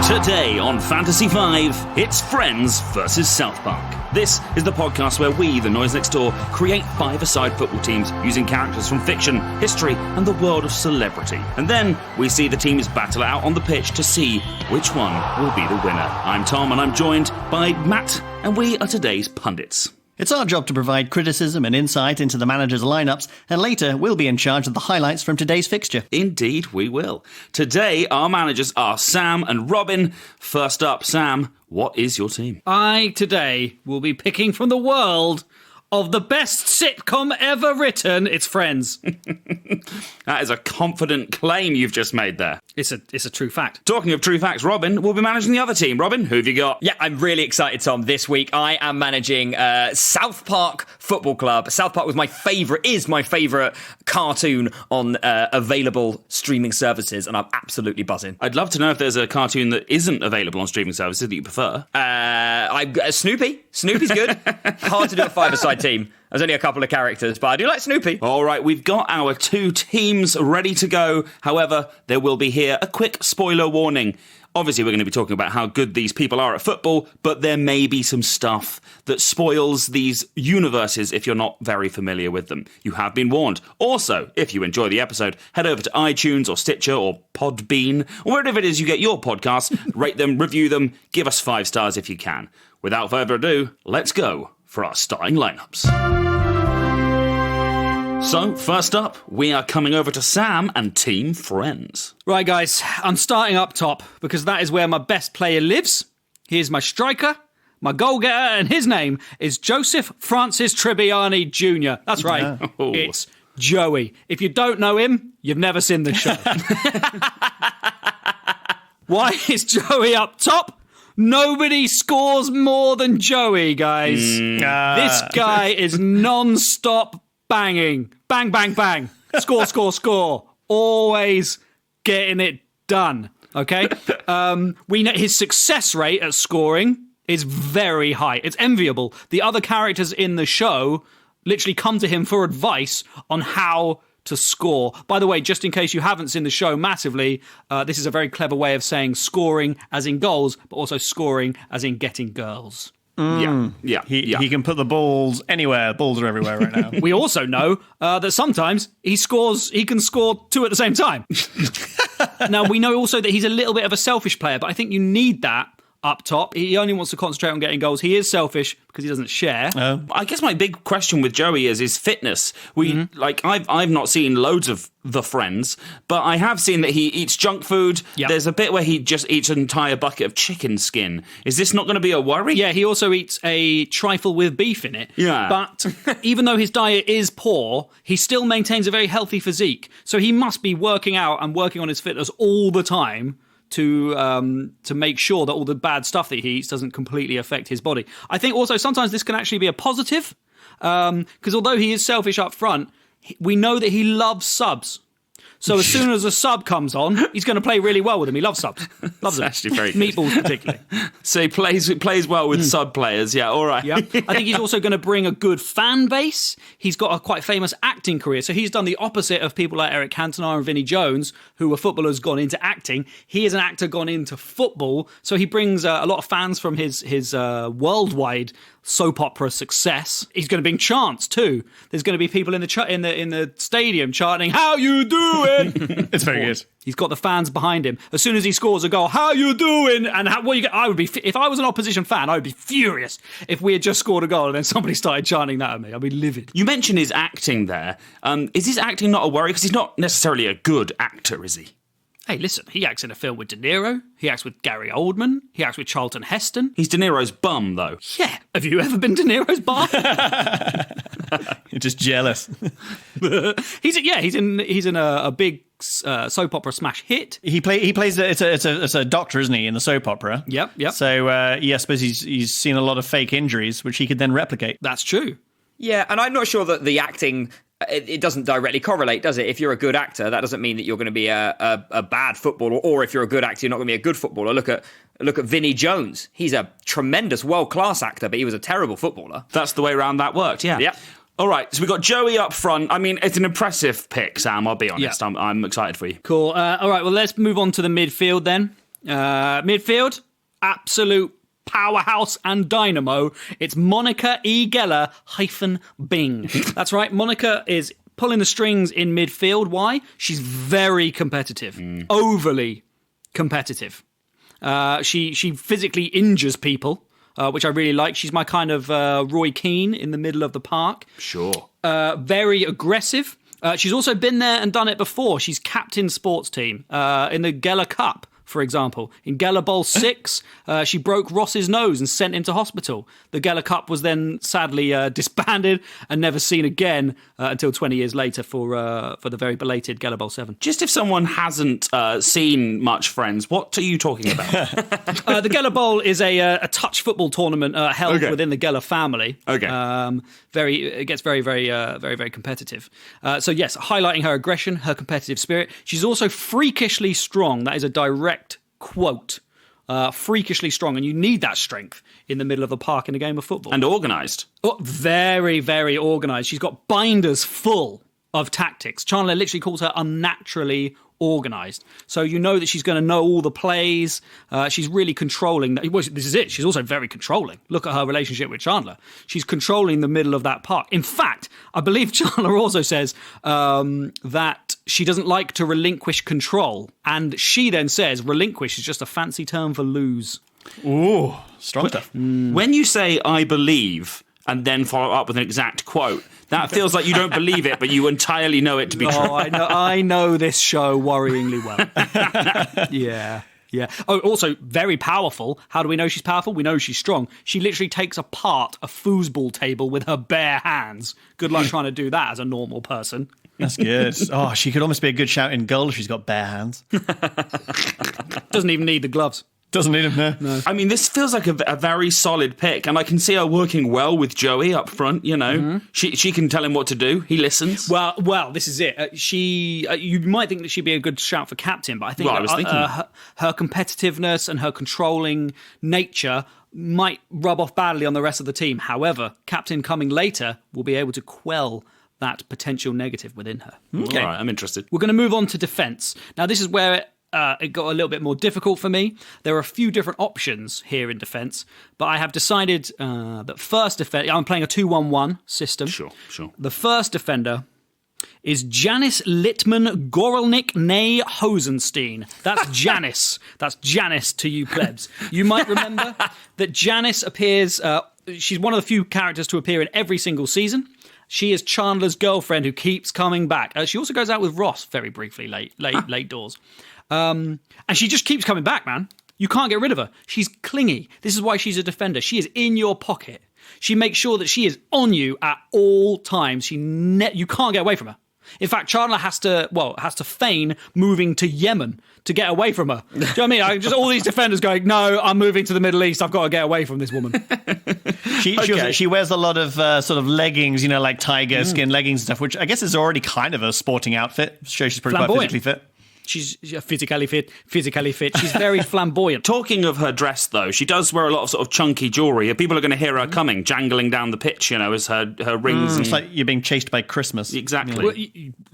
Today on Fantasy 5, it's Friends versus South Park. This is the podcast where we, the Noise Next Door, create five-a-side football teams using characters from fiction, history, and the world of celebrity. And then we see the teams battle it out on the pitch to see which one will be the winner. I'm Tom, and I'm joined by Matt, and we are today's pundits. It's our job to provide criticism and insight into the manager's lineups, and later we'll be in charge of the highlights from today's fixture. Indeed, we will. Today, our managers are Sam and Robin. First up, Sam, what is your team? I, today, will be picking from the world of the best sitcom ever written. It's Friends. That is a confident claim you've just made there. It's a true fact. Talking of true facts, Robin will be managing the other team. Robin, who have you got? Yeah, I'm really excited, Tom. This week, I am managing South Park Football Club. South Park is my favourite cartoon on available streaming services, and I'm absolutely buzzing. I'd love to know if there's a cartoon that isn't available on streaming services that you prefer. Snoopy. Snoopy's good. Hard to do a five-a-side team. There's only a couple of characters, but I do like Snoopy. All right, we've got our two teams ready to go. However, there will be here a quick spoiler warning. Obviously, we're going to be talking about how good these people are at football, but there may be some stuff that spoils these universes if you're not very familiar with them. You have been warned. Also, if you enjoy the episode, head over to iTunes or Stitcher or Podbean, or wherever it is you get your podcasts, rate them, review them, give us 5 stars if you can. Without further ado, let's go for our starting lineups. So, first up, we are coming over to Sam and Team Friends. Right, guys, I'm starting up top because that is where my best player lives. Here's my striker, my goal-getter, and his name is Joseph Francis Tribbiani Jr. That's right, It's Joey. If you don't know him, you've never seen the show. Why is Joey up top? Nobody scores more than Joey, guys. This guy is non-stop banging. Bang, bang, bang. Score, score, score. Always getting it done. Okay? We know his success rate at scoring is very high. It's enviable. The other characters in the show literally come to him for advice on how to score. By the way, just in case you haven't seen the show massively, this is a very clever way of saying scoring as in goals, but also scoring as in getting girls. Yeah. He can put the balls anywhere. Balls are everywhere right now. We also know that sometimes he can score 2 at the same time. Now, we know also that he's a little bit of a selfish player, but I think you need that up top. He only wants to concentrate on getting goals. He is selfish because he doesn't share. I guess my big question with Joey is his fitness. I've not seen loads of the Friends, but I have seen that he eats junk food. Yep. There's a bit where he just eats an entire bucket of chicken skin. Is this not going to be a worry? Yeah, he also eats a trifle with beef in it. Yeah. But even though his diet is poor, he still maintains a very healthy physique. So he must be working out and working on his fitness all the time to make sure that all the bad stuff that he eats doesn't completely affect his body. I think also sometimes this can actually be a positive, because although he is selfish up front, we know that he loves subs. So as soon as a sub comes on, he's going to play really well with them. He loves subs. Loves them. Actually very good. Meatballs particularly. So he plays well with sub players. Yeah, all right. Yeah. I think he's also going to bring a good fan base. He's got a quite famous acting career. So he's done the opposite of people like Eric Cantona and Vinnie Jones, who were footballers gone into acting. He is an actor gone into football. So he brings a lot of fans from his worldwide soap opera success. He's going to bring chants too. There's going to be people in the stadium chanting, "How you doing?" It's very good. He's got the fans behind him. As soon as he scores a goal, "How you doing?" And what you get? I would be, if I was an opposition fan, I would be furious if we had just scored a goal and then somebody started chanting that at me. I'd be livid. You mentioned his acting there. Is his acting not a worry? Because he's not necessarily a good actor, is he? Hey, listen, he acts in a film with De Niro, he acts with Gary Oldman, he acts with Charlton Heston. He's De Niro's bum, though. Yeah. Have you ever been De Niro's bum? You're just jealous. He's in a big soap opera smash hit. He plays it's a doctor, isn't he, in the soap opera? Yep. So I suppose he's seen a lot of fake injuries, which he could then replicate. That's true. Yeah, and I'm not sure that the acting, it doesn't directly correlate, does it? If you're a good actor, that doesn't mean that you're going to be a bad footballer, or if you're a good actor, you're not going to be a good footballer. Look at Vinnie Jones. He's a tremendous, world-class actor, but he was a terrible footballer. That's the way around that worked, yeah. Yeah. All right, so we've got Joey up front. I mean, it's an impressive pick, Sam, I'll be honest. Yeah. I'm excited for you. Cool. All right, well, let's move on to the midfield then. Midfield, absolute powerhouse and dynamo. It's Monica E. Geller -Bing. That's right. Monica is pulling the strings in midfield. Why? She's very competitive, overly competitive. She physically injures people, which I really like. She's my kind of Roy Keane in the middle of the park. Sure. Very aggressive. She's also been there and done it before. She's captain sports team in the Geller Cup, for example. In Geller Bowl 6, she broke Ross's nose and sent him to hospital. The Geller Cup was then sadly disbanded and never seen again until 20 years later for the very belated Geller Bowl 7. Just if someone hasn't seen much Friends, what are you talking about? The Geller Bowl is a touch football tournament held within the Geller family. Okay. It gets very, very competitive. So yes, highlighting her aggression, her competitive spirit. She's also freakishly strong. That is a direct quote. Freakishly strong, and you need that strength in the middle of the park in a game of football. And organised. Oh, very, very organised. She's got binders full of tactics. Chandler literally calls her unnaturally organised. So you know that she's going to know all the plays. She's really controlling. Well, this is it. She's also very controlling. Look at her relationship with Chandler. She's controlling the middle of that park. In fact, I believe Chandler also says that she doesn't like to relinquish control. And she then says relinquish is just a fancy term for lose. Ooh, strong stuff. When you say I believe and then follow up with an exact quote, that feels like you don't believe it, but you entirely know it to be true. Oh, I know this show worryingly well. Yeah. Oh, also very powerful. How do we know she's powerful? We know she's strong. She literally takes apart a foosball table with her bare hands. Good luck trying to do that as a normal person. That's good. Oh, she could almost be a good shout in goal if she's got bare hands. Doesn't even need the gloves. Doesn't need him, no. I mean, this feels like a very solid pick, and I can see her working well with Joey up front, you know. Mm-hmm. She can tell him what to do. He listens. Well, this is it. You might think that she'd be a good shout for captain, but I think her competitiveness and her controlling nature might rub off badly on the rest of the team. However, captain coming later will be able to quell that potential negative within her. Okay. All right, I'm interested. We're going to move on to defence. Now, this is where it got a little bit more difficult for me. There are a few different options here in defence, but I have decided that first defender, I'm playing a 2-1-1 system. Sure. The first defender is Janice Littman Gorelnik Nay Hosenstein. That's Janice. That's Janice to you plebs. You might remember that Janice appears, she's one of the few characters to appear in every single season. She is Chandler's girlfriend who keeps coming back. She also goes out with Ross very briefly, late doors. And she just keeps coming back, man. You can't get rid of her. She's clingy. This is why she's a defender. She is in your pocket. She makes sure that she is on you at all times. You can't get away from her. In fact, Chandler has to feign moving to Yemen to get away from her. Do you know what I mean? Just all these defenders going, no, I'm moving to the Middle East. I've got to get away from this woman. She wears a lot of sort of leggings, like tiger skin leggings and stuff, which I guess is already kind of a sporting outfit. Shows she's pretty quite physically fit. She's physically fit. She's very flamboyant. Talking of her dress, though, she does wear a lot of sort of chunky jewellery. People are going to hear her coming, jangling down the pitch, as her rings. It's like you're being chased by Christmas. Exactly. Well,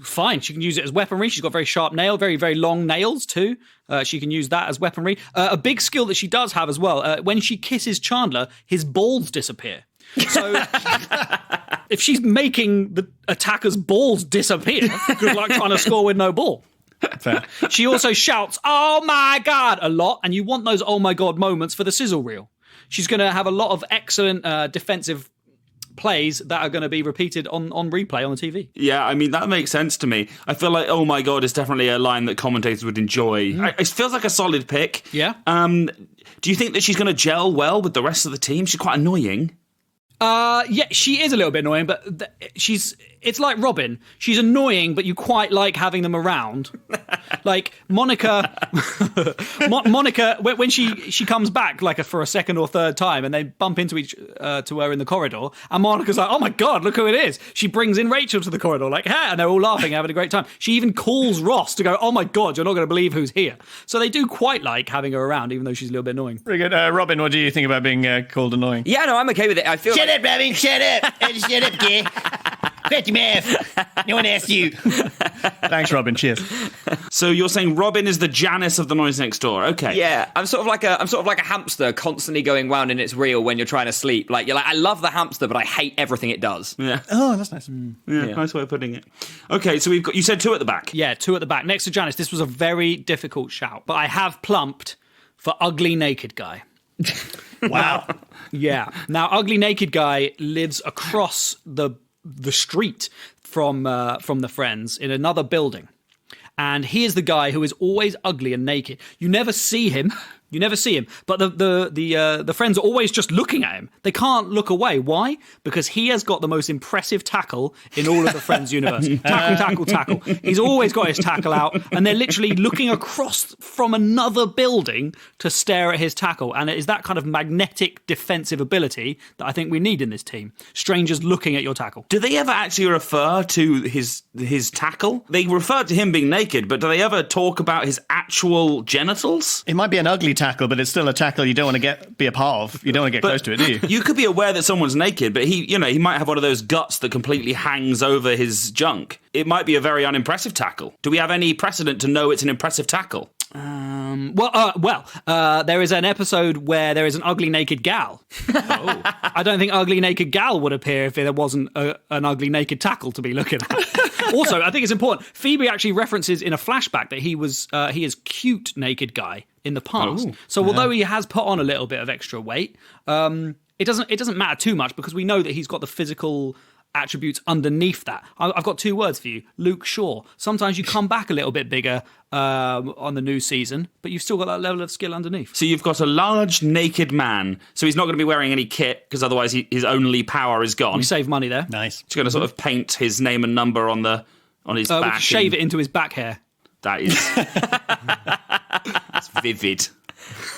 fine, she can use it as weaponry. She's got very sharp nail, very, very long nails, too. She can use that as weaponry. A big skill that she does have as well, when she kisses Chandler, his balls disappear. So if she's making the attacker's balls disappear, good luck trying to score with no ball. Fair. She also shouts, "Oh my God," a lot, and you want those "oh my God" moments for the sizzle reel. She's going to have a lot of excellent defensive plays that are going to be repeated on replay on the TV. Yeah, I mean, that makes sense to me. I feel like "oh my God" is definitely a line that commentators would enjoy. It feels like a solid pick. Yeah. Do you think that she's going to gel well with the rest of the team? She's quite annoying. Yeah, she is a little bit annoying, but it's like Robin. She's annoying, but you quite like having them around. Like Monica, Monica, when she comes back for a second or third time, and they bump into to her in the corridor, and Monica's like, "Oh my God, look who it is!" She brings in Rachel to the corridor, like, "Hey," and they're all laughing, having a great time. She even calls Ross to go, "Oh my God, you're not going to believe who's here." So they do quite like having her around, even though she's a little bit annoying. Very good, Robin. What do you think about being called annoying? Yeah, no, I'm okay with it. I feel Shut up, Robin. Shut up. Shut up, gay. Get your mouth. No one asked you. Thanks, Robin. Cheers. So you're saying Robin is the Janice of the noise next door? Okay. Yeah, I'm sort of like a hamster constantly going round in its reel when you're trying to sleep. Like you're like, I love the hamster, but I hate everything it does. Yeah. Oh, that's nice. Yeah, nice way of putting it. Okay, so you said 2 at the back. Yeah, 2 at the back. Next to Janice, this was a very difficult shout, but I have plumped for Ugly Naked Guy. Wow. Yeah. Now, Ugly Naked Guy lives across the street from the Friends in another building. And he is the guy who is always ugly and naked. You never see him. But the Friends are always just looking at him. They can't look away. Why? Because he has got the most impressive tackle in all of the Friends universe. Tackle. He's always got his tackle out, and they're literally looking across from another building to stare at his tackle. And it is that kind of magnetic defensive ability that I think we need in this team. Strangers looking at your tackle. Do they ever actually refer to his tackle? They refer to him being naked, but do they ever talk about his actual genitals? It might be an ugly tackle, but it's still a tackle you don't want to be a part of. You don't want to get close to it, do you? You could be aware that someone's naked, but he might have one of those guts that completely hangs over his junk. It might be a very unimpressive tackle. Do we have any precedent to know it's an impressive tackle? There is an episode where there is an ugly naked gal. Oh. I don't think ugly naked gal would appear if there wasn't an ugly naked tackle to be looking at. Also, I think it's important. Phoebe actually references in a flashback that he is cute naked guy in the past. So although he has put on a little bit of extra weight, it doesn't matter too much because we know that he's got the physical attributes underneath that. I've got 2 words for you. Luke Shaw. Sometimes you come back a little bit bigger on the new season, but you've still got that level of skill underneath. So you've got a large naked man, so he's not going to be wearing any kit because otherwise his only power is gone. We save money there. Nice. He's going to sort of paint his name and number on his back. We can shave it into his back hair. That is that's vivid.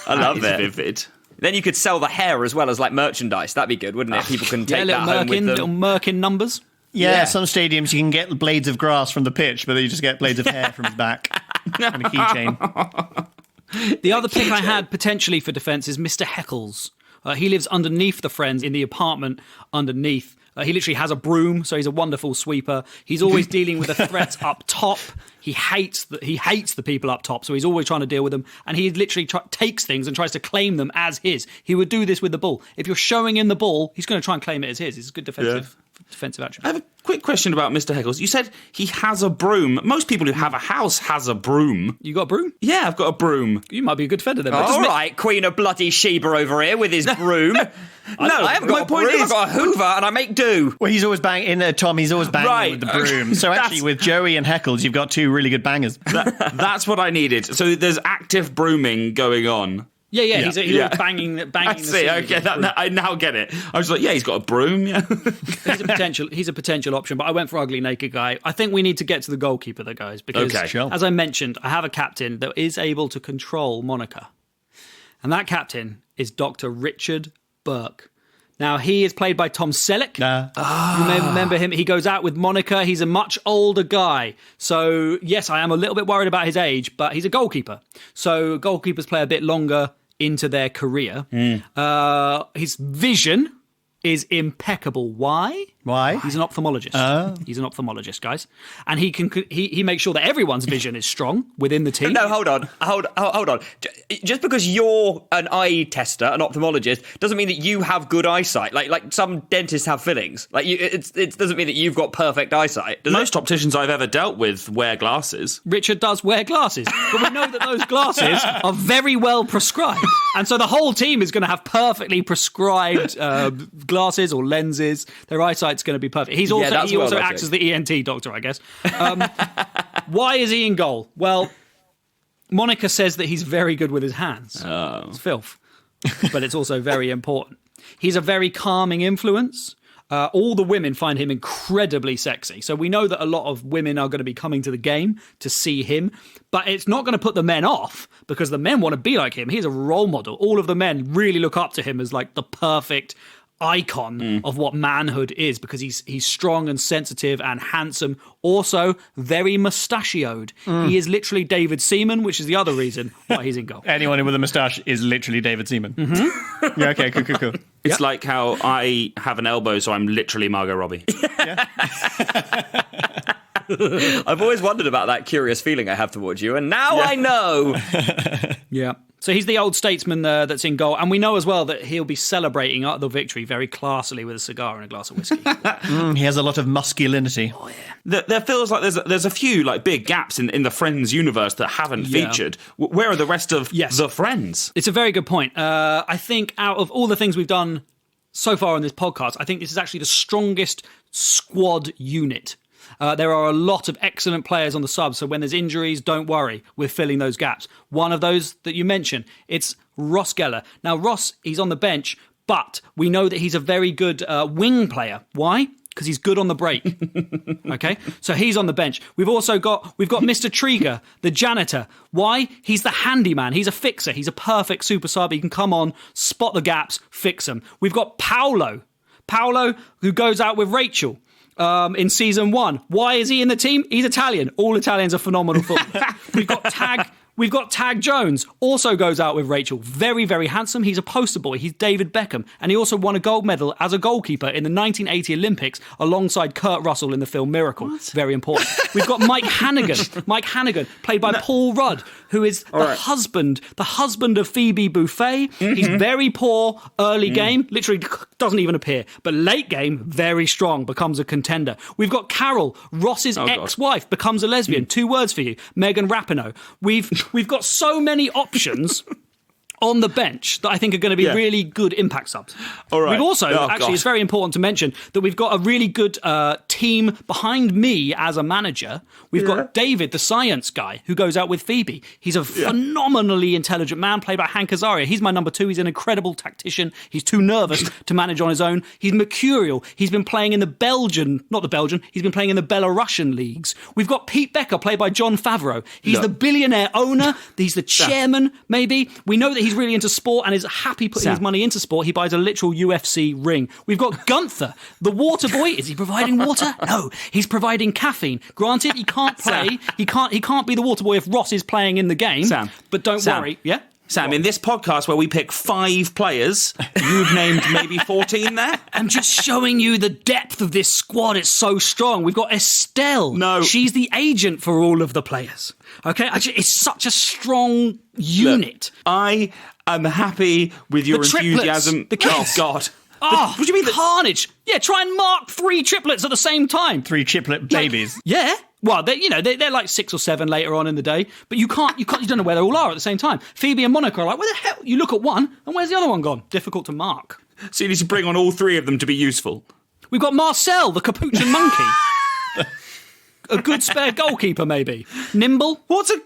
I love it. Vivid. Then you could sell the hair as well as like merchandise. That'd be good, wouldn't it? People can take that home with them. Little Merkin numbers. Yeah, some stadiums you can get blades of grass from the pitch, but then you just get blades of hair from his back and a keychain. The other pick I had potentially for defence is Mr. Heckles. He lives underneath the Friends in the apartment underneath. He literally has a broom, so he's a wonderful sweeper. He's always dealing with the threats up top. He hates the people up top, so he's always trying to deal with them. And he literally takes things and tries to claim them as his. He would do this with the ball. If you're showing him the ball, he's going to try and claim it as his. It's a good defensive attribute. I have a quick question about Mr. Heckles. You said he has a broom. Most people who have a house has a broom. You got a broom? Yeah, I've got a broom. You might be a good defender then. All right, Queen of Bloody Sheba over here with his broom. I haven't got a broom. I've got a Hoover and I make do. Well, he's always banging. Tom, he's always banging with the broom. So actually, with Joey and Heckles, you've got 2 really good bangers. That's what I needed. So there's active brooming going on. Yeah. He's always banging I see. Okay, I now get it. I was like, yeah, he's got a broom. Yeah, he's a potential option. But I went for ugly naked guy. I think we need to get to the goalkeeper, though, guys, because as I mentioned, I have a captain that is able to control Monica, and that captain is Dr. Richard Burke. Now, he is played by Tom Selleck. You may remember him. He goes out with Monica. He's a much older guy. So, yes, I am a little bit worried about his age, but he's a goalkeeper. So, goalkeepers play a bit longer into their career. His vision is impeccable. Why? He's an ophthalmologist. He's an ophthalmologist, guys. And he makes sure that everyone's vision is strong within the team. No, hold on. Just because you're an eye tester, an ophthalmologist, doesn't mean that you have good eyesight. Like some dentists have fillings. Like it doesn't mean that you've got perfect eyesight. Most opticians I've ever dealt with wear glasses. Richard does wear glasses, but we know that those glasses are very well prescribed, and so the whole team is going to have perfectly prescribed glasses or lenses. Their eyesight's going to be perfect. He also acts as the ENT doctor, I guess. Why is he in goal? Well, Monica says that he's very good with his hands. It's filth, but it's also very important. He's a very calming influence. All the women find him incredibly sexy. So we know that a lot of women are going to be coming to the game to see him, but it's not going to put the men off because the men want to be like him. He's a role model. All of the men really look up to him as like the perfect icon of what manhood is, because he's strong and sensitive and handsome, also very mustachioed. He is literally David Seaman, which is the other reason why he's in goal. Anyone with a moustache is literally David Seaman. Mm-hmm. Yeah, okay, cool. It's like how I have an elbow, so I'm literally Margot Robbie. I've always wondered about that curious feeling I have towards you, and now I know. Yeah. So he's the old statesman that's in goal, and we know as well that he'll be celebrating the victory very classily with a cigar and a glass of whiskey. He has a lot of masculinity. Oh, yeah. There feels like there's a few like big gaps in the Friends universe that haven't featured. Where are the rest of the Friends? It's a very good point. I think out of all the things we've done so far on this podcast, I think this is actually the strongest squad unit. There are a lot of excellent players on the sub, so when there's injuries, don't worry, we're filling those gaps. One of those that you mentioned, it's Ross Geller. Now, Ross, he's on the bench, but we know that he's a very good wing player. Why? Because he's good on the break. Okay? So he's on the bench. We've got Mr. Trigger, the janitor. Why? He's the handyman. He's a fixer. He's a perfect super sub. He can come on, spot the gaps, fix them. We've got Paolo, who goes out with Rachel. In season 1. Why is he in the team? He's Italian. All Italians are phenomenal footballers. We've got Tag Jones, also goes out with Rachel. Very, very handsome. He's a poster boy. He's David Beckham. And he also won a gold medal as a goalkeeper in the 1980 Olympics alongside Kurt Russell in the film Miracle. What? Very important. We've got Mike Hannigan, played by Paul Rudd, who is the husband of Phoebe Buffet. Mm-hmm. He's very poor early game, literally doesn't even appear. But late game, very strong, becomes a contender. We've got Carol, Ross's ex-wife, becomes a lesbian. 2 words for you, Megan Rapinoe. We've got so many options on the bench that I think are going to be really good impact subs. All right. We've also, it's very important to mention that we've got a really good team behind me as a manager. We've got David, the science guy, who goes out with Phoebe. He's a phenomenally intelligent man, played by Hank Azaria. He's my number 2. He's an incredible tactician. He's too nervous to manage on his own. He's mercurial. He's been playing in he's been playing in the Belarusian leagues. We've got Pete Becker, played by Jon Favreau. He's the billionaire owner. He's the chairman, maybe. We know that he's really into sport and is happy putting his money into sport. He buys a literal UFC ring. We've got Gunther, the water boy. Is he providing water? No, he's providing caffeine. Granted, he can't play. He can't be the water boy if Ross is playing in the game. Sam, but don't worry. Yeah. Sam, in this podcast where we pick 5 players, you've named maybe 14 there? I'm just showing you the depth of this squad. It's so strong. We've got Estelle. No. She's the agent for all of the players. Okay? It's such a strong unit. Look, I am happy with your enthusiasm. The kids. Oh, God. What do you mean? The carnage. Yeah, try and mark 3 triplets at the same time. 3 triplet babies. Yeah. Well, they're like 6 or 7 later on in the day, but you don't know where they all are at the same time. Phoebe and Monica are like, where the hell? You look at one, and where's the other one gone? Difficult to mark. So you need to bring on all 3 of them to be useful. We've got Marcel, the capuchin monkey. A good spare goalkeeper, maybe. Nimble. What's a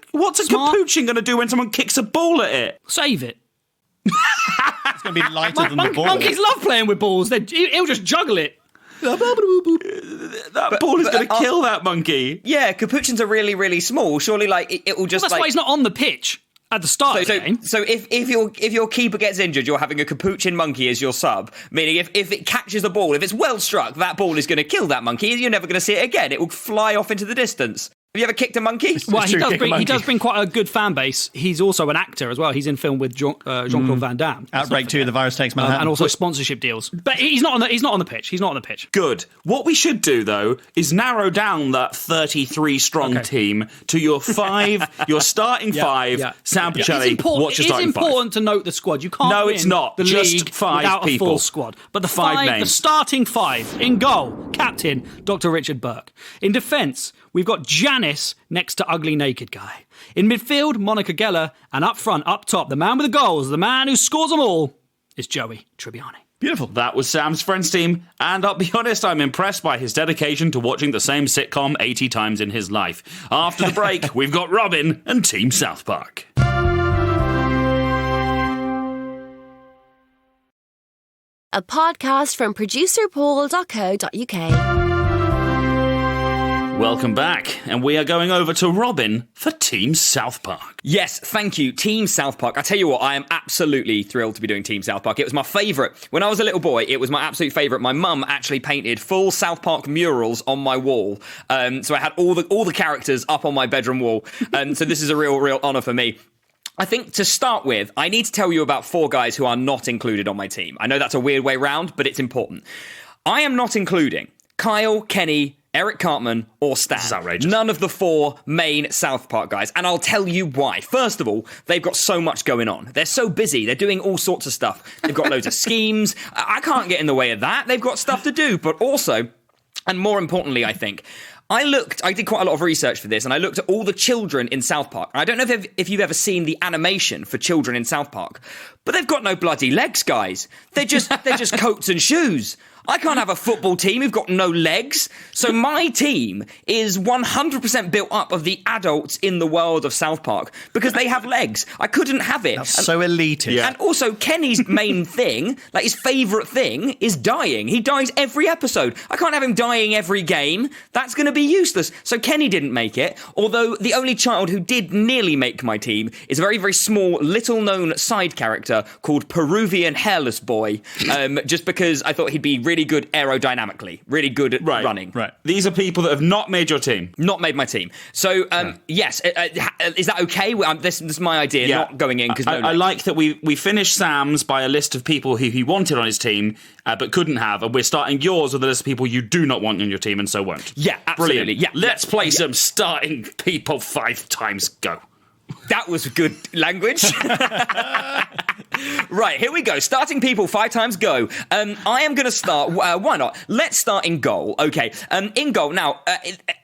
capuchin going to do when someone kicks a ball at it? Save it. It's going to be lighter than the ball. Monkeys love playing with balls. He'll just juggle it. That ball is going to kill that monkey. Yeah, capuchins are really, really small. Surely, it will just. That's why he's not on the pitch at the start of the game. So if your keeper gets injured, you're having a capuchin monkey as your sub. Meaning, if it catches the ball, if it's well struck, that ball is going to kill that monkey. You're never going to see it again. It will fly off into the distance. Have you ever kicked a monkey? Well, he does bring quite a good fan base. He's also an actor as well. He's in film with Jean-Claude Van Damme. Outbreak 2, The Virus Takes Manhattan. And also sponsorship deals. But he's not on the pitch. He's not on the pitch. Good. What we should do, though, is narrow down that 33-strong team to your 5, your starting 5. Sam Pacelli, what's your starting 5? It is important to note the squad. You can't win it's not. The Just league 5 without people. A full squad. But the 5 names. The starting 5. In goal, captain, Dr. Richard Burke. In defence, we've got Janice next to Ugly Naked Guy. In midfield, Monica Geller. And up front, up top, the man with the goals, the man who scores them all, is Joey Tribbiani. Beautiful. That was Sam's Friends team. And I'll be honest, I'm impressed by his dedication to watching the same sitcom 80 times in his life. After the break, we've got Robin and Team South Park. A podcast from producerpaul.co.uk. Welcome back, and we are going over to Robin for Team South Park. Yes, thank you, Team South Park. I tell you what, I am absolutely thrilled to be doing Team South Park. It was my favourite. When I was a little boy, it was my absolute favourite. My mum actually painted full South Park murals on my wall. So I had all the characters up on my bedroom wall. So this is a real honour for me. I think to start with, I need to tell you about 4 guys who are not included on my team. I know that's a weird way round, but it's important. I am not including Kyle, Kenny, Eric Cartman, or Stan. This is outrageous. None of the 4 main South Park guys. And I'll tell you why. First of all, they've got so much going on. They're so busy. They're doing all sorts of stuff. They've got loads of schemes. I can't get in the way of that. They've got stuff to do. But also, and more importantly, I think, I did quite a lot of research for this, and I looked at all the children in South Park. I don't know if you've ever seen the animation for children in South Park, but they've got no bloody legs, guys. They're just coats and shoes. I can't have a football team who've got no legs. So my team is 100% built up of the adults in the world of South Park because they have legs. I couldn't have it. That's so elitist. Yeah. And also, Kenny's main thing, like his favourite thing, is dying. He dies every episode. I can't have him dying every game. That's going to be useless. So Kenny didn't make it, although the only child who did nearly make my team is a very, very small, little-known side character called Peruvian Hairless Boy, just because I thought he'd be really good aerodynamically, really good at running. Right. These are people that have not made your team. Not made my team. So, yes, is that okay? This is my idea, not going in because I like that we finished Sam's by a list of people who he wanted on his team, but couldn't have, and we're starting yours with a list of people you do not want on your team and so won't. Yeah, absolutely. Brilliant. Yeah, Let's play some starting people 5 times go. That was good language. Right, here we go. Starting people 5 times go. I am going to start. Why not? Let's start in goal. Okay. In goal. Now,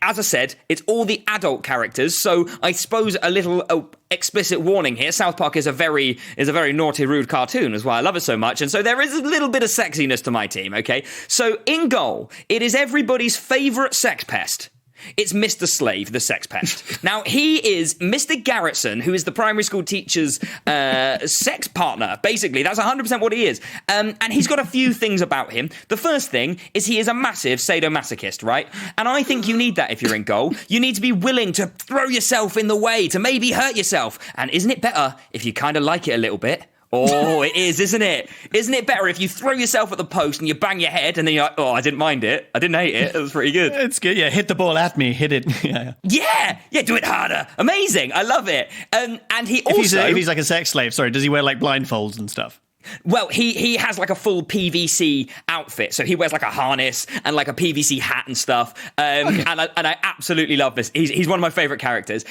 as I said, it's all the adult characters. So I suppose a little explicit warning here. South Park is a very naughty, rude cartoon, is why I love it so much. And so there is a little bit of sexiness to my team. Okay. So in goal, it is everybody's favourite sex pest. It's Mr. Slave, the sex pest. Now, he is Mr. Garrison, who is the primary school teacher's sex partner. Basically, that's 100% what he is. And he's got a few things about him. The first thing is he is a massive sadomasochist, right? And I think you need that if you're in goal. You need to be willing to throw yourself in the way, to maybe hurt yourself. And isn't it better if you kind of like it a little bit? Oh, it is, isn't it? Isn't it better if you throw yourself at the post and you bang your head and then you're like, oh, I didn't mind it. I didn't hate it. It was pretty good. It's good. Yeah, hit the ball at me. Hit it. Yeah, do it harder. Amazing. I love it. And he also... If he's like a sex slave, sorry, does he wear like blindfolds and stuff? Well, he has like a full PVC outfit. So he wears like a harness and like a PVC hat and stuff. Okay. And I absolutely love this. He's one of my favourite characters.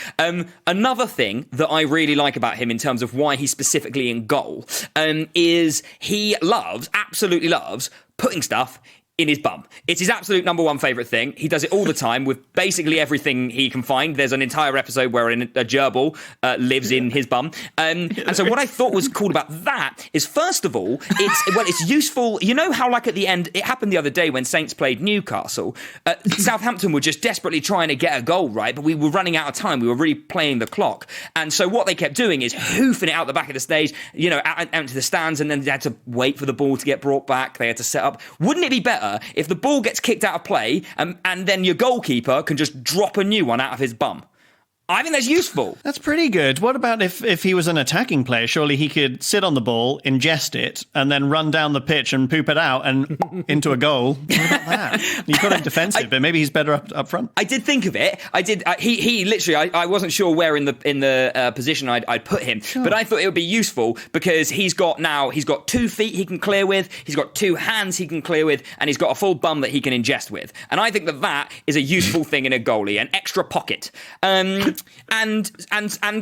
Another thing that I really like about him in terms of why he's specifically in goal is he absolutely loves putting stuff in his bum. It's his absolute number one favourite thing. He does it all the time with basically everything he can find. There's an entire episode where a gerbil lives in his bum. And so what I thought was cool about that is, first of all, it's useful. You know how, like, at the end, it happened the other day when Saints played Newcastle. Southampton were just desperately trying to get a goal, right? But we were running out of time. We were really playing the clock. And so what they kept doing is hoofing it out the back of the stage, out into the stands, and then they had to wait for the ball to get brought back. They had to set up. Wouldn't it be better if the ball gets kicked out of play and then your goalkeeper can just drop a new one out of his bum? I think that's useful. That's pretty good. What about if he was an attacking player? Surely he could sit on the ball, ingest it, and then run down the pitch and poop it out and into a goal. What about that? You've got him defensive, but maybe he's better up front. I did think of it. I did. He literally. I wasn't sure where in the position I'd put him, sure. But I thought it would be useful because he's got 2 feet he can clear with, he's got 2 hands he can clear with, and he's got a full bum that he can ingest with. And I think that is a useful thing in a goalie, an extra pocket. And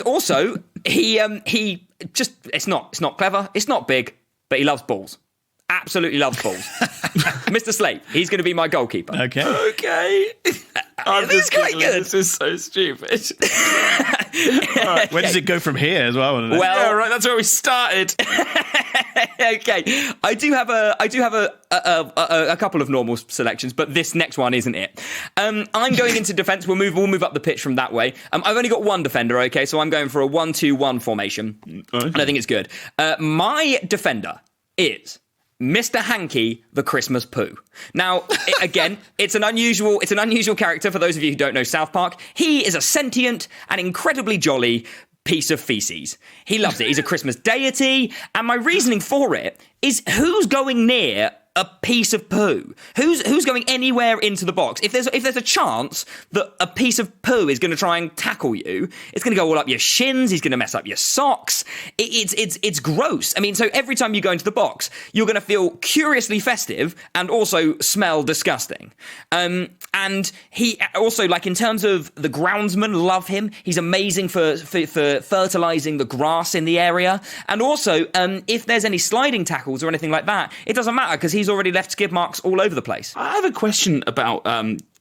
also he just it's not clever, it's not big, but he loves balls. Absolutely loves balls. Mr. Slate, he's going to be my goalkeeper. Okay. I'm just quite good. This is so stupid. Right. Where does it go from here as well? Well, yeah, right. That's where we started. Okay, I do have a couple of normal selections, but this next one isn't it. I'm going into defence. We'll move up the pitch from that way. I've only got one defender. Okay, so I'm going for a 1-2-1 formation, and I think it's good. My defender is Mr. Hanky, the Christmas poo. Now, again, it's an unusual character for those of you who don't know South Park. He is a sentient and incredibly jolly piece of feces. He loves it. He's a Christmas deity, and my reasoning for it is who's going near a piece of poo? Who's going anywhere into the box? If there's a chance that a piece of poo is going to try and tackle you, it's going to go all up your shins. He's going to mess up your socks. It's gross. I mean, so every time you go into the box, you're going to feel curiously festive and also smell disgusting. And he also, like, in terms of the groundsmen, love him. He's amazing for fertilizing the grass in the area. And also, if there's any sliding tackles or anything like that, it doesn't matter because he's already left skid marks all over the place. I have a question about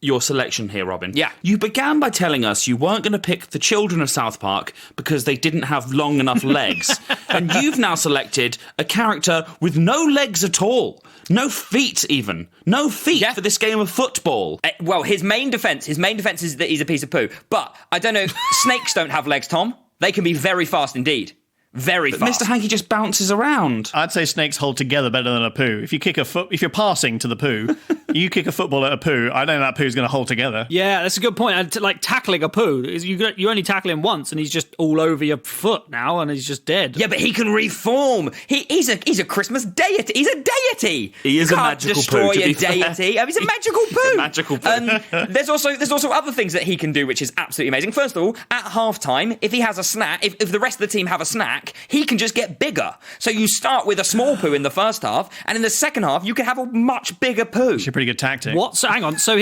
your selection here, Robin. Yeah. You began by telling us you weren't going to pick the children of South Park because they didn't have long enough legs. And you've now selected a character with no legs at all. No feet, even. No feet for this game of football. Well, his main defense is that he's a piece of poo. But I don't know, snakes don't have legs, Tom. They can be very fast indeed. Very fast. Mr. Hanky just bounces around. I'd say snakes hold together better than a poo. If you're passing to the poo, you kick a football at a poo, I don't know that poo's going to hold together. Yeah, that's a good point. And like tackling a poo, you only tackle him once, and he's just all over your foot now, and he's just dead. Yeah, but he can reform. He's a Christmas deity. He's a deity. He is you a magical poo. Destroy a deity. I mean, he's a magical poo. He's a magical poo. There's also other things that he can do, which is absolutely amazing. First of all, at halftime, if he has a snack, if the rest of the team have a snack, he can just get bigger. So you start with a small poo in the first half, and in the second half, you can have a much bigger poo. It's a pretty good tactic. What? So hang on. So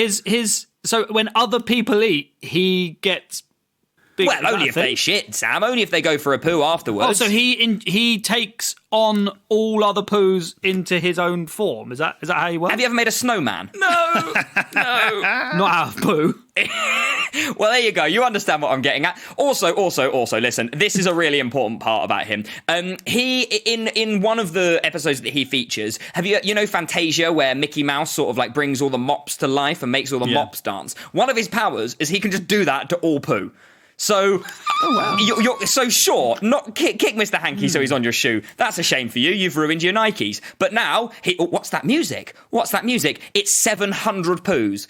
so when other people eat, he gets big. Well, only if they shit, Sam. Only if they go for a poo afterwards. Oh, so he takes on all other poos into his own form. Is that how he works? Have you ever made a snowman? No. Not out of poo. Well, there you go. You understand what I'm getting at. Also, listen, this is a really important part about him. He, in one of the episodes that he features, have you know Fantasia, where Mickey Mouse sort of like brings all the mops to life and makes all the mops dance? One of his powers is he can just do that to all poo. So, you're so sure, not kick Mr. Hanky so he's on your shoe. That's a shame for you. You've ruined your Nikes. But now, what's that music? It's 700 poos.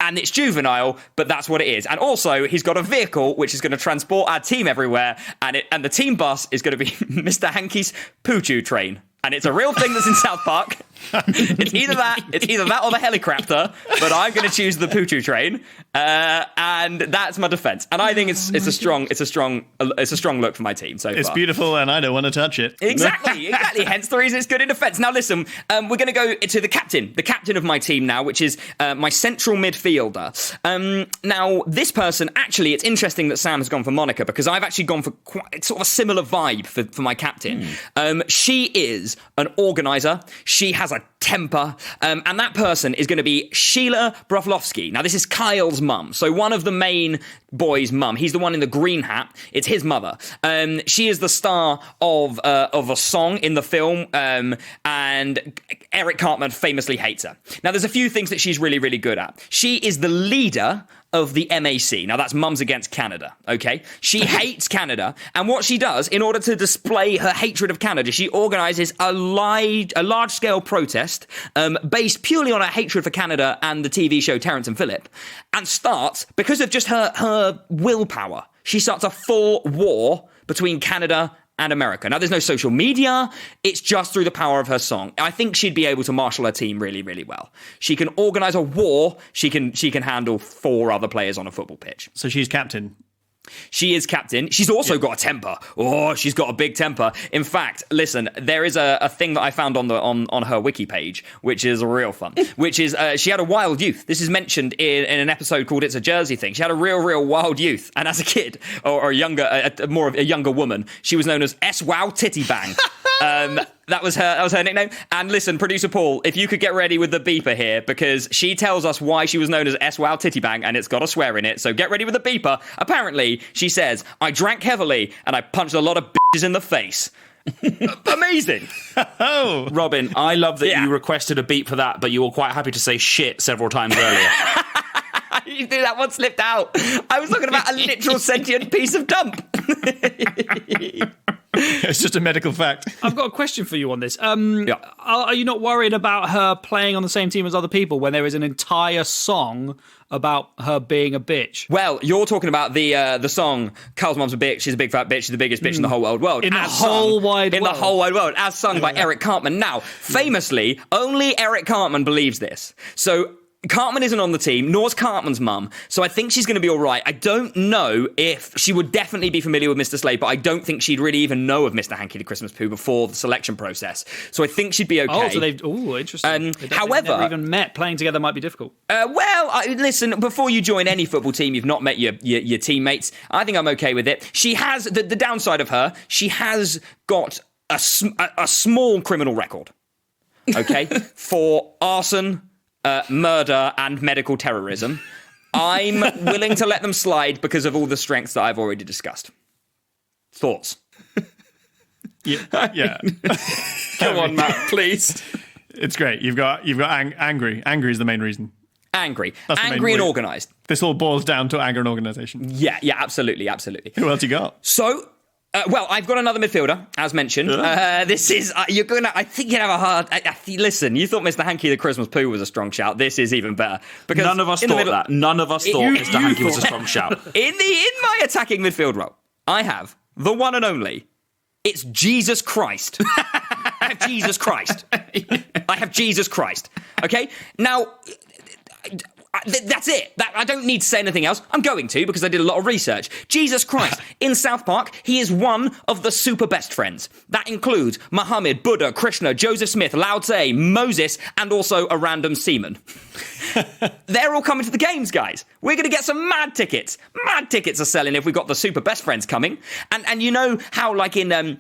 And it's juvenile, but that's what it is. And also, he's got a vehicle which is going to transport our team everywhere, and the team bus is going to be Mr. Hanky's poo-choo train. And it's a real thing that's in South Park. It's either that or the helicopter, but I'm going to choose the poo-choo train, and that's my defense. And I think it's a strong look for my team so far. It's beautiful, and I don't want to touch it. Exactly. Hence the reason it's good in defense. Now listen, we're going to go to the captain of my team now, which is my central midfielder. Now this person, actually, it's interesting that Sam has gone for Monica, because I've actually gone for quite sort of a similar vibe for my captain. She is an organizer. She has a temper, and that person is going to be Sheila Broflovsky. Now, this is Kyle's mum, so one of the main boys' mum. He's the one in the green hat. It's his mother. She is the star of a song in the film, and Eric Cartman famously hates her. Now, there's a few things that she's really, really good at. She is the leader of the MAC. Now, that's Mums Against Canada, okay? She hates Canada, and what she does, in order to display her hatred of Canada, she organises a large-scale protest based purely on her hatred for Canada and the TV show Terrence and Phillip, and starts, because of just her willpower, she starts a full war between Canada and America. Now, there's no social media. It's just through the power of her song. I think she'd be able to marshal her team really, really well. She can organise a war. She can handle 4 other players on a football pitch. So she's captain. She is captain. She's also got a temper. Oh, she's got a big temper. In fact, listen, there is a thing that I found on her wiki page, which is real fun, which is she had a wild youth. This is mentioned in an episode called It's a Jersey Thing. She had a real wild youth. And as a kid, or a younger woman, she was known as S-Wow Titty Bang. That was her nickname. And listen, producer Paul, if you could get ready with the beeper here, because she tells us why she was known as S-Wow Titty Bang, and it's got a swear in it. So get ready with the beeper. Apparently, she says, I drank heavily and I punched a lot of bitches in the face. Amazing. Oh, Robin, I love that you requested a beep for that, but you were quite happy to say shit several times earlier. You knew that one slipped out. I was talking about a literal sentient piece of dump. It's just a medical fact. I've got a question for you on this. Are you not worried about her playing on the same team as other people when there is an entire song about her being a bitch? Well, you're talking about the song "Carl's Mom's a Bitch, She's a Big Fat Bitch, She's the Biggest Bitch in the Whole Wide World." In the whole wide world, as sung by Eric Cartman. Now, famously, only Eric Cartman believes this. So Cartman isn't on the team, nor's Cartman's mum, so I think she's going to be all right. I don't know if she would definitely be familiar with Mr. Slade, but I don't think she'd really even know of Mr. Hanky the Christmas Pooh before the selection process. So I think she'd be okay. Oh, so they've... Oh, interesting. However... never even met. Playing together might be difficult. Listen, before you join any football team, you've not met your teammates. I think I'm okay with it. She has... The downside of her, she has got a small criminal record, okay, for arson... murder and medical terrorism. I'm willing to let them slide because of all the strengths that I've already discussed. Thoughts? Yeah. Come on, Matt, please. It's great. You've got angry. Angry is the main reason. Angry main and organised. This all boils down to anger and organisation. Yeah, absolutely. Who else you got? So... I've got another midfielder, as mentioned. This is, you're going to, I think you'd have a hard, listen, you thought Mr. Hanky the Christmas Pooh was a strong shout. This is even better. Because none of us thought that. None of us thought Mr. Hanky was a strong shout. In my attacking midfield role, I have the one and only, it's Jesus Christ. I have Jesus Christ. I have Jesus Christ. Okay? Now... That's it. I don't need to say anything else. I'm going to because I did a lot of research. Jesus Christ. In South Park, he is one of the super best friends. That includes Muhammad, Buddha, Krishna, Joseph Smith, Lao Tse, Moses, and also a random seaman. They're all coming to the games, guys. We're going to get some mad tickets. Mad tickets are selling if we've got the super best friends coming. And you know how, like in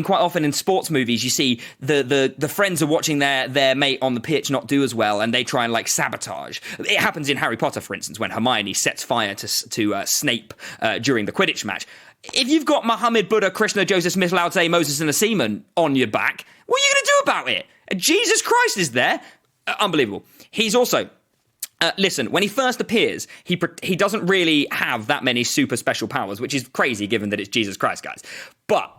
quite often in sports movies, you see the friends are watching their mate on the pitch not do as well, and they try and like sabotage. It happens in Harry Potter, for instance, when Hermione sets fire to Snape during the Quidditch match. If you've got Muhammad, Buddha, Krishna, Joseph Smith, Lao Tse, Moses, and a seaman on your back, what are you going to do about it? Jesus Christ is there. Unbelievable. He's also... listen, when he first appears, he doesn't really have that many super special powers, which is crazy given that it's Jesus Christ, guys. But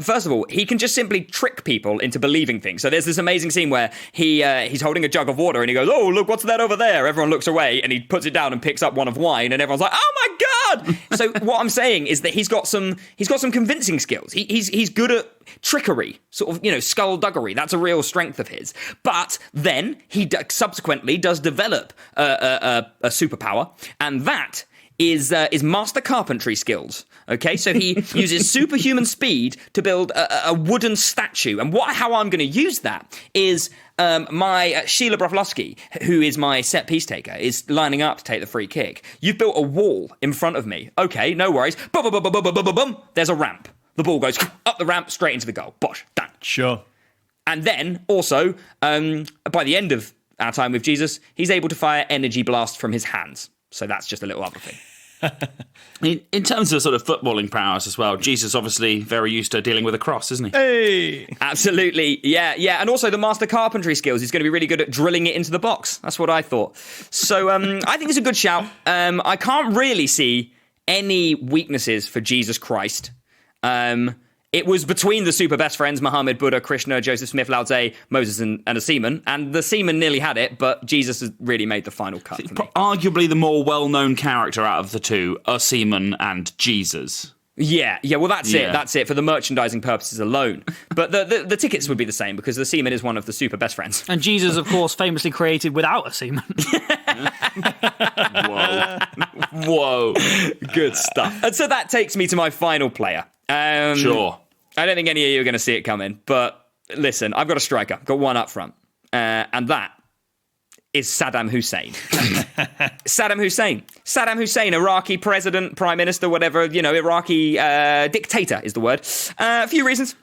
first of all, he can just simply trick people into believing things. So there's this amazing scene where he's holding a jug of water and he goes, "Oh, look, what's that over there?" Everyone looks away and he puts it down and picks up one of wine and everyone's like, "Oh my God!" So what I'm saying is that he's got some convincing skills. He's good at trickery, sort of, skullduggery. That's a real strength of his. But then he subsequently does develop a superpower, and that is master carpentry skills. Okay, so he uses superhuman speed to build a wooden statue. And how I'm going to use that is my Sheila Broflovsky, who is my set piece taker, is lining up to take the free kick. You've built a wall in front of me. Okay, no worries. Boom, boom, boom, boom, boom, boom, boom, boom. There's a ramp. The ball goes up the ramp, straight into the goal. Bosh, done. Sure. And then, also, by the end of our time with Jesus, he's able to fire energy blasts from his hands. So that's just a little other thing. In terms of sort of footballing prowess as well, Jesus obviously very used to dealing with a cross, isn't he? Hey! Absolutely, yeah. And also the master carpentry skills. He's going to be really good at drilling it into the box. That's what I thought. So I think it's a good shout. I can't really see any weaknesses for Jesus Christ. It was between the super best friends, Muhammad, Buddha, Krishna, Joseph Smith, Lao Tse, Moses, and a seaman. And the seaman nearly had it, but Jesus has really made the final cut for me. Arguably the more well-known character out of the two, a seaman and Jesus. Yeah, well, that's it. That's it for the merchandising purposes alone. But the tickets would be the same because the seaman is one of the super best friends. And Jesus, of course, famously created without a seaman. Whoa. Good stuff. And so that takes me to my final player. Sure. I don't think any of you are going to see it coming, but listen, I've got a striker, I've got one up front, and that is Saddam Hussein. Saddam Hussein, Iraqi president, prime minister, whatever, Iraqi dictator is the word. A few reasons.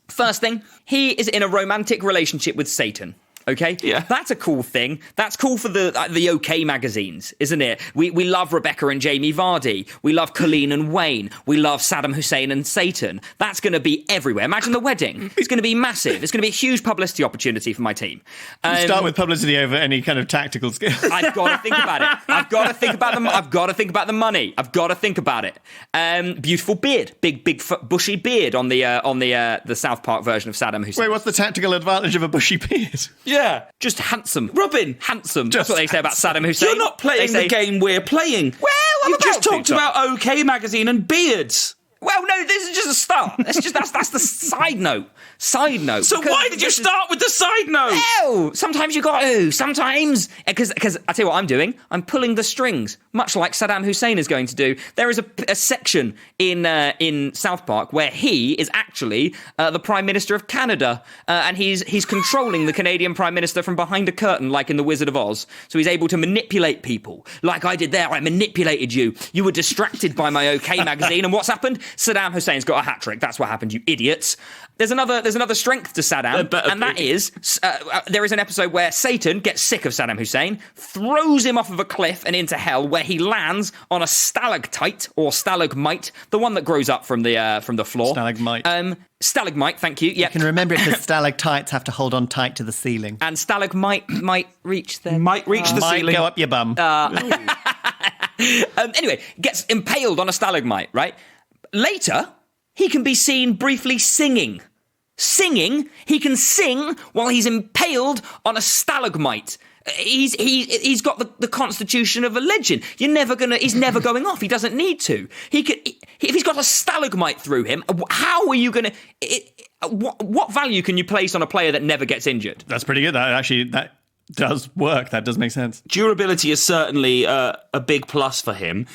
First thing, he is in a romantic relationship with Satan. Okay? Yeah. That's a cool thing. That's cool for the OK magazines, isn't it? We love Rebecca and Jamie Vardy. We love Colleen and Wayne. We love Saddam Hussein and Satan. That's going to be everywhere. Imagine the wedding. It's going to be massive. It's going to be a huge publicity opportunity for my team. Start with publicity over any kind of tactical skill. I've got to think about it. I've got to think about the money. I've got to think about it. Beautiful beard, big bushy beard on the South Park version of Saddam Hussein. Wait, what's the tactical advantage of a bushy beard? Yeah. Just handsome, Robin. handsome. That's what they say about Saddam Hussein. You're not playing the game we're playing. Well, I'm You've just about talked to, Tom. about OK Magazine and beards. Well, no, this is just a start. That's the side note. So why did you start with the side note? Well, sometimes you got to. Sometimes, because I tell you what I'm doing. I'm pulling the strings, much like Saddam Hussein is going to do. There is a section in South Park where he is actually the Prime Minister of Canada, and he's controlling the Canadian Prime Minister from behind a curtain, like in The Wizard of Oz. So he's able to manipulate people, like I did there. I manipulated you. You were distracted by my OK magazine, and what's happened? Saddam Hussein's got a hat trick. That's what happened, you idiots. There's another strength to Saddam, and that is there is an episode where Satan gets sick of Saddam Hussein, throws him off of a cliff and into hell, where he lands on a stalactite or stalagmite, the one that grows up from the floor. Stalagmite. Stalagmite, thank you. Yep. You can remember it because stalactites have to hold on tight to the ceiling. And stalagmite might reach the ceiling. Go up your bum. Anyway, gets impaled on a stalagmite, right? Later, he can be seen briefly singing. He can sing while he's impaled on a stalagmite. He's got the constitution of a legend. He's never going off. He doesn't need to. If he's got a stalagmite through him, how are you going to? What value can you place on a player that never gets injured? That's pretty good. That does work. That does make sense. Durability is certainly a big plus for him.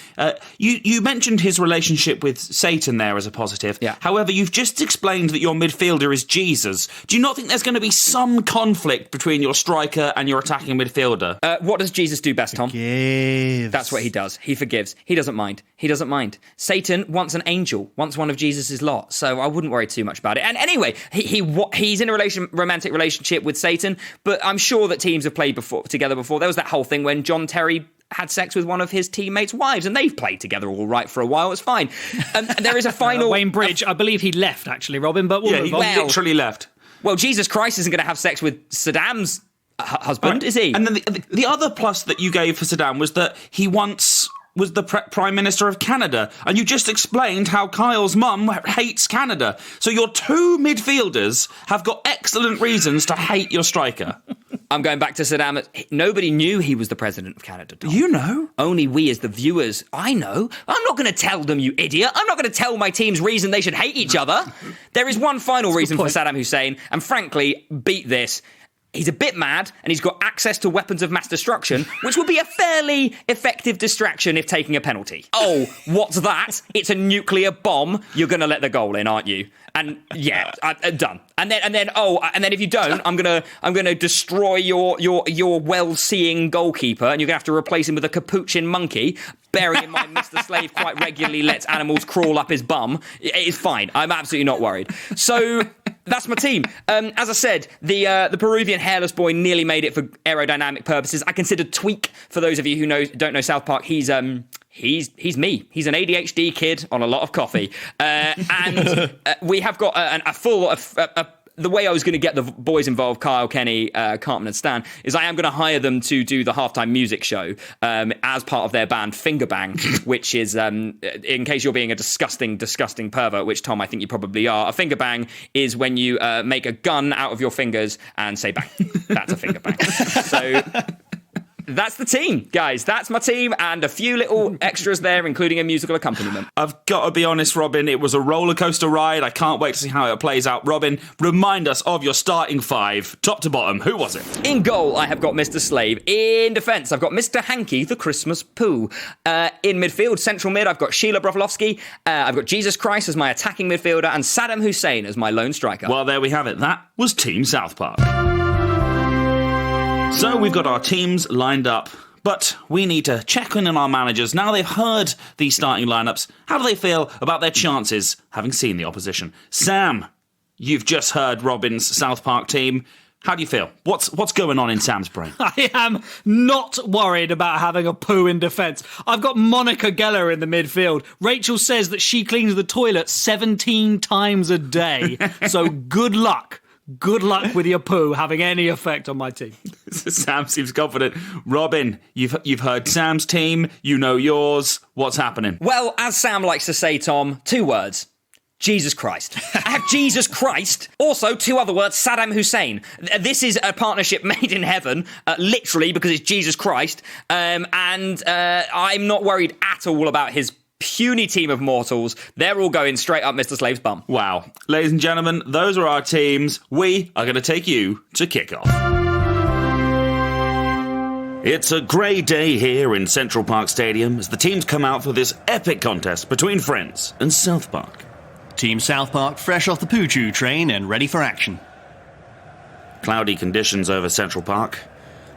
You mentioned his relationship with Satan there as a positive. Yeah. However, you've just explained that your midfielder is Jesus. Do you not think there's going to be some conflict between your striker and your attacking midfielder? What does Jesus do best, Tom? Forgives. That's what he does. He forgives. He doesn't mind. Satan wants an angel, wants one of Jesus's lot. So I wouldn't worry too much about it. And anyway, he's in a romantic relationship with Satan, but I'm sure that teams have played together before. There was that whole thing when John Terry had sex with one of his teammates' wives, and they've played together all right for a while. It's fine. And there is a final... Wayne Bridge, I believe he left, actually, Robin, but we'll move on. He literally left. Well, Jesus Christ isn't going to have sex with Saddam's husband, is he? And then the other plus that you gave for Saddam was that he once was the Prime Minister of Canada, and you just explained how Kyle's mum hates Canada. So your two midfielders have got excellent reasons to hate your striker. I'm going back to Saddam. Nobody knew he was the president of Canada, Tom. You know. Only we as the viewers. I know. I'm not going to tell them, you idiot. I'm not going to tell my team's reason they should hate each other. There is one final reason for Saddam Hussein, and frankly, beat this. He's a bit mad, and he's got access to weapons of mass destruction, which would be a fairly effective distraction if taking a penalty. Oh, what's that? It's a nuclear bomb. You're going to let the goal in, aren't you? And yeah, done. And then if you don't, I'm gonna destroy your well-seeing goalkeeper, and you're gonna have to replace him with a capuchin monkey. Bearing in mind, Mr. Slave quite regularly lets animals crawl up his bum. It's fine. I'm absolutely not worried. So that's my team. As I said, the Peruvian hairless boy nearly made it for aerodynamic purposes. I considered Tweak, for those of you who don't know South Park. He's me. He's an ADHD kid on a lot of coffee. And we have got a full... the way I was going to get the boys involved, Kyle, Kenny, Cartman and Stan, is I am going to hire them to do the halftime music show as part of their band Finger Bang, which is, in case you're being a disgusting pervert, which, Tom, I think you probably are, a finger bang is when you make a gun out of your fingers and say bang. That's a finger bang. So... that's the team, guys. That's my team, and a few little extras there, including a musical accompaniment. I've got to be honest, Robin, it was a roller coaster ride. I can't wait to see how it plays out. Robin, remind us of your starting five, top to bottom. Who was it? In goal, I have got Mr. Slave. In defence, I've got Mr. Hanky, the Christmas poo. In midfield, central mid, I've got Sheila Broflovsky. I've got Jesus Christ as my attacking midfielder, and Saddam Hussein as my lone striker. Well, there we have it. That was Team South Park. So we've got our teams lined up, but we need to check in on our managers. Now they've heard these starting lineups, how do they feel about their chances having seen the opposition? Sam, you've just heard Robin's South Park team. How do you feel? What's going on in Sam's brain? I am not worried about having a poo in defence. I've got Monica Geller in the midfield. Rachel says that she cleans the toilet 17 times a day. So good luck. Good luck with your poo having any effect on my team. Sam seems confident. Robin, you've heard Sam's team. You know yours. What's happening? Well, as Sam likes to say, Tom, 2 words. Jesus Christ. I have Jesus Christ. Also, 2 other words, Saddam Hussein. This is a partnership made in heaven, literally, because it's Jesus Christ. And I'm not worried at all about his puny team of mortals. They're all going straight up Mr. Slave's bum. Wow. Ladies and gentlemen, those are our teams. We are going to take you to kickoff. It's a grey day here in Central Park Stadium as the teams come out for this epic contest between Friends and South Park. Team South Park fresh off the poo-choo train and ready for action. Cloudy conditions over Central Park.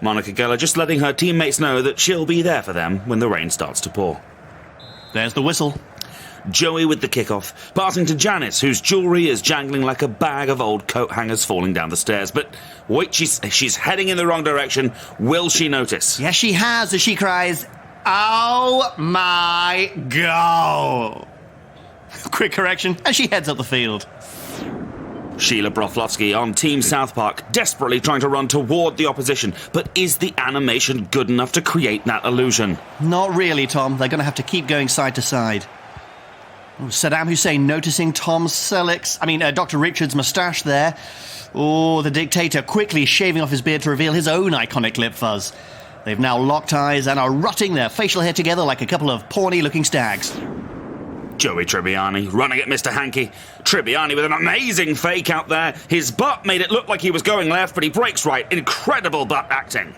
Monica Geller just letting her teammates know that she'll be there for them when the rain starts to pour. There's the whistle. Joey with the kickoff, passing to Janice, whose jewellery is jangling like a bag of old coat hangers falling down the stairs. But wait, she's heading in the wrong direction. Will she notice? Yes, she has, as she cries, "Oh my God!" Quick correction, as she heads up the field. Sheila Broflovsky on Team South Park, desperately trying to run toward the opposition. But is the animation good enough to create that illusion? Not really, Tom. They're going to have to keep going side to side. Oh, Saddam Hussein noticing Dr. Richard's moustache there. Oh, the dictator quickly shaving off his beard to reveal his own iconic lip fuzz. They've now locked eyes and are rutting their facial hair together like a couple of porny-looking stags. Joey Tribbiani running at Mr. Hankey. Tribbiani with an amazing fake out there. His butt made it look like he was going left, but he breaks right. Incredible butt acting.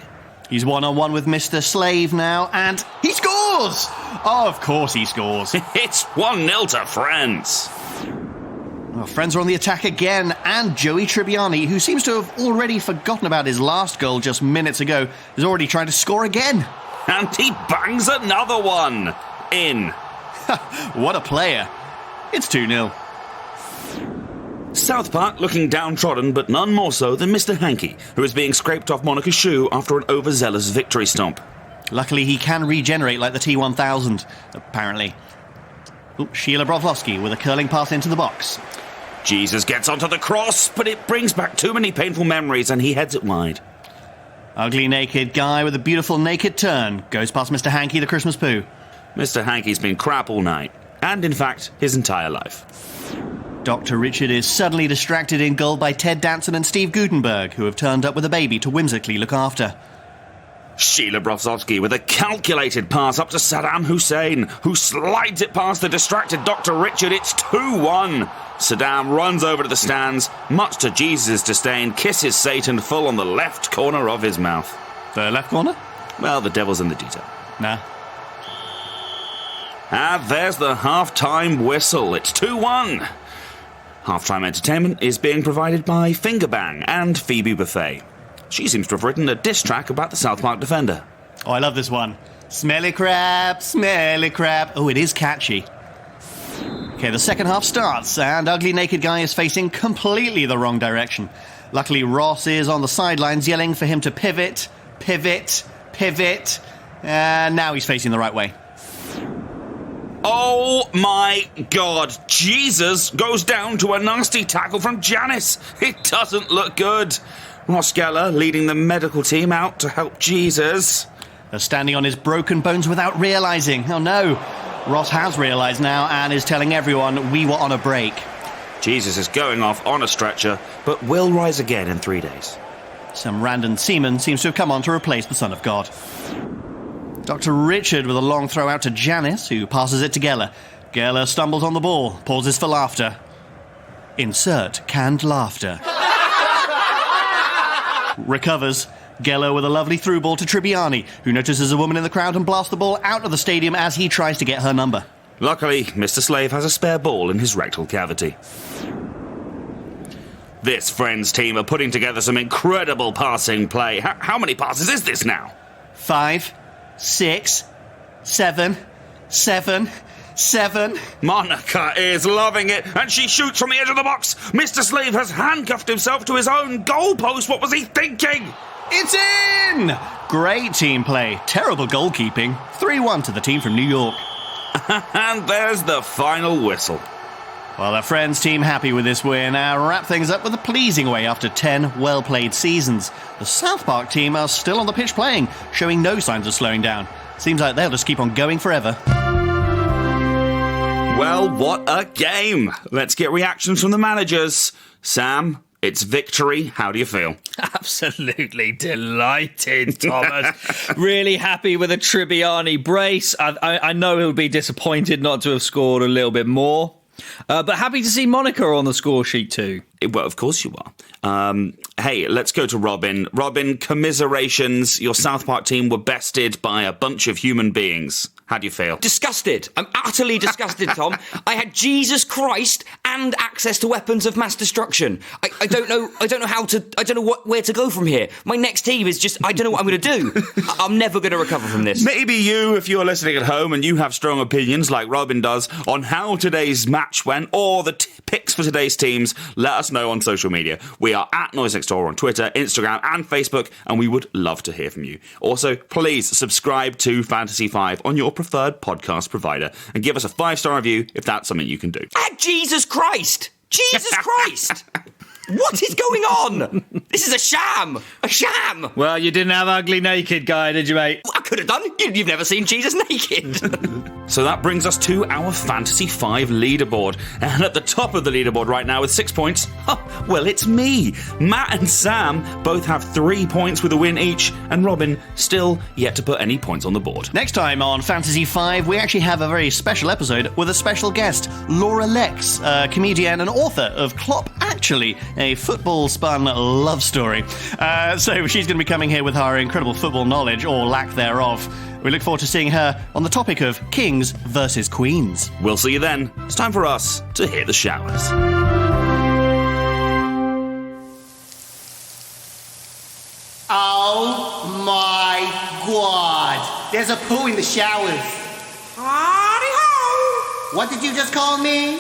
He's one-on-one with Mr. Slave now, and he scores! Oh, of course he scores. It's 1-0 to Friends. Well, Friends are on the attack again, and Joey Tribbiani, who seems to have already forgotten about his last goal just minutes ago, is already trying to score again. And he bangs another one. In. What a player. It's 2-0. South Park looking downtrodden, but none more so than Mr. Hankey, who is being scraped off Monica's shoe after an overzealous victory stomp. Luckily, he can regenerate like the T-1000, apparently. Ooh, Sheila Broflovsky with a curling pass into the box. Jesus gets onto the cross, but it brings back too many painful memories and he heads it wide. Ugly naked guy with a beautiful naked turn goes past Mr. Hankey, the Christmas poo. Mr. Hankey's been crap all night, and in fact, his entire life. Dr. Richard is suddenly distracted in goal by Ted Danson and Steve Gutenberg, who have turned up with a baby to whimsically look after. Sheila Broflovsky with a calculated pass up to Saddam Hussein, who slides it past the distracted Dr. Richard. It's 2-1. Saddam runs over to the stands, much to Jesus' disdain, kisses Satan full on the left corner of his mouth. The left corner? Well, the devil's in the detail. Nah. And there's the half-time whistle. It's 2-1. Half-time entertainment is being provided by Fingerbang and Phoebe Buffet. She seems to have written a diss track about the South Park Defender. Oh, I love this one. Smelly crab, smelly crab. Oh, it is catchy. Okay, the second half starts, and Ugly Naked Guy is facing completely the wrong direction. Luckily, Ross is on the sidelines yelling for him to pivot, pivot, pivot, and now he's facing the right way. Oh my God, Jesus goes down to a nasty tackle from Janice. It doesn't look good. Ross Geller leading the medical team out to help Jesus. They're standing on his broken bones without realising. Oh no, Ross has realised now and is telling everyone we were on a break. Jesus is going off on a stretcher, but will rise again in 3 days. Some random seaman seems to have come on to replace the Son of God. Dr. Richard with a long throw out to Janice, who passes it to Geller. Geller stumbles on the ball, pauses for laughter. Insert canned laughter. Recovers. Geller with a lovely through ball to Tribbiani, who notices a woman in the crowd and blasts the ball out of the stadium as he tries to get her number. Luckily, Mr. Slave has a spare ball in his rectal cavity. This Friends team are putting together some incredible passing play. How many passes is this now? 5, 6, 7, 7. Monica is loving it, and she shoots from the edge of the box. Mr. Sleeve has handcuffed himself to his own goalpost. What was he thinking? It's in! Great team play. Terrible goalkeeping. 3-1 to the team from New York. And there's the final whistle. Well, our friends team happy with this win. Wrap things up with a pleasing way after 10 well-played seasons. The South Park team are still on the pitch playing, showing no signs of slowing down. Seems like they'll just keep on going forever. Well, what a game. Let's get reactions from the managers. Sam, it's victory. How do you feel? Absolutely delighted, Thomas. Really happy with a Tribbiani brace. I know he'll be disappointed not to have scored a little bit more. But happy to see Monica on the score sheet too. Well, of course you are. Hey, let's go to Robin. Robin, commiserations. Your South Park team were bested by a bunch of human beings. How do you feel? Disgusted. I'm utterly disgusted, Tom. I had Jesus Christ and access to weapons of mass destruction. I don't know where to go from here. My next team is just, I don't know what I'm going to do. I'm never going to recover from this. Maybe you, if you're listening at home and you have strong opinions like Robin does on how today's match went or the picks for today's teams, let us know on social media. We are at Noise Next Door on Twitter, Instagram and Facebook, and we would love to hear from you. Also, please subscribe to Fantasy 5 on your preferred podcast provider and give us a 5-star review if that's something you can do. Jesus Christ! Jesus Christ! What is going on? This is a sham! A sham! Well, you didn't have Ugly Naked Guy, did you, mate? I could have done. You've never seen Jesus naked. So that brings us to our Fantasy 5 leaderboard. And at the top of the leaderboard right now with 6 points, well, it's me. Matt and Sam both have 3 points with a win each, and Robin still yet to put any points on the board. Next time on Fantasy 5, we actually have a very special episode with a special guest, Laura Lex, a comedian and author of Klopp Actually, a football-spun love story. So she's going to be coming here with her incredible football knowledge, or lack thereof. We look forward to seeing her on the topic of kings versus queens. We'll see you then. It's time for us to hit the showers. Oh my God! There's a poo in the showers. Howdy ho! What did you just call me?